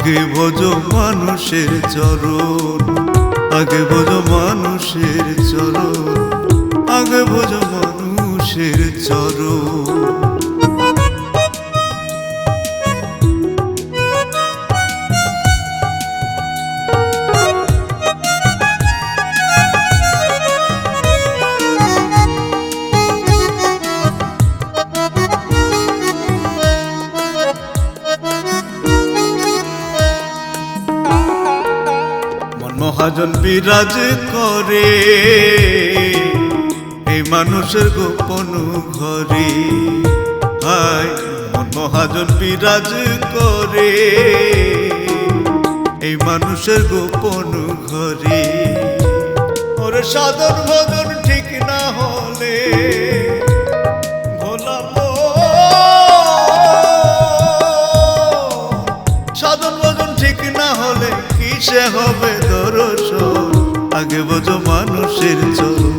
আগে ভজ মানুষের চরণ, আগে ভজ মানুষের চরণ, আগে ভজ মানুষের চরণ। মহাজন বিরাজ করে এই মানুষের গোপন ঘরে, হায় মন মহাজন বিরাজ করে এই মানুষের গোপন ঘরে। ওরে সাধন ভজন ঠিক না হলে ভোলা সাধন ভজন ঠিক না হলে কিসে হবে দর্শন। আগে বোঝো মানুষের চরণ,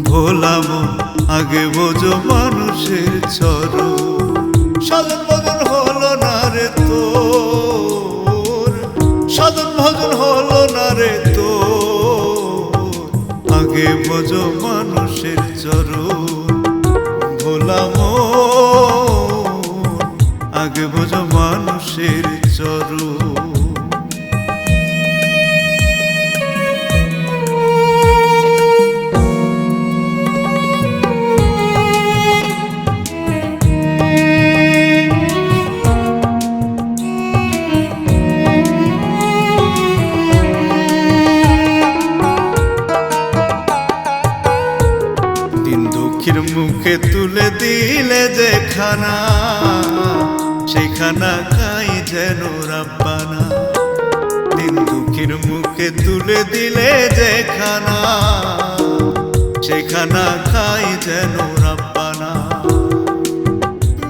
ভোলা মন আগে বোঝো মানুষের চরণ। সাধন ভজন হলো না রে তোর, সাধন ভজন হলো না রে তোর, আগে বোঝো মানুষের চরণ। ভোলা মন আগে বোঝো মানুষের চরণ। দুঃখের মুখে তুলে দিলে যেখানা, সেখানা খাই যেন রাব্বানা। দিন দুঃখের মুখে তুলে দিলে যেখানা, সেখানা খাই যেন রাব্বানা।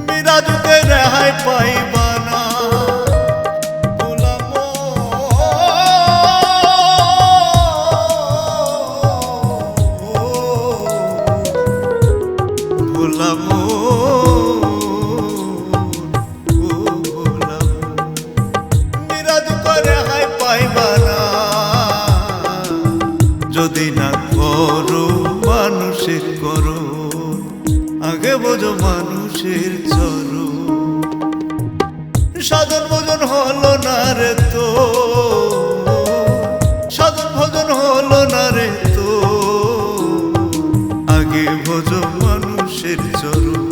মিরাজুকে রেহাই পাইবা না, যদি না করো মানুষের করো, আগে বোঝো মানুষের চরণ। সাধন ভজন হলো না রে তো, সাধন ভজন হলো না রে তো, আগে বোঝো মানুষের চরণ।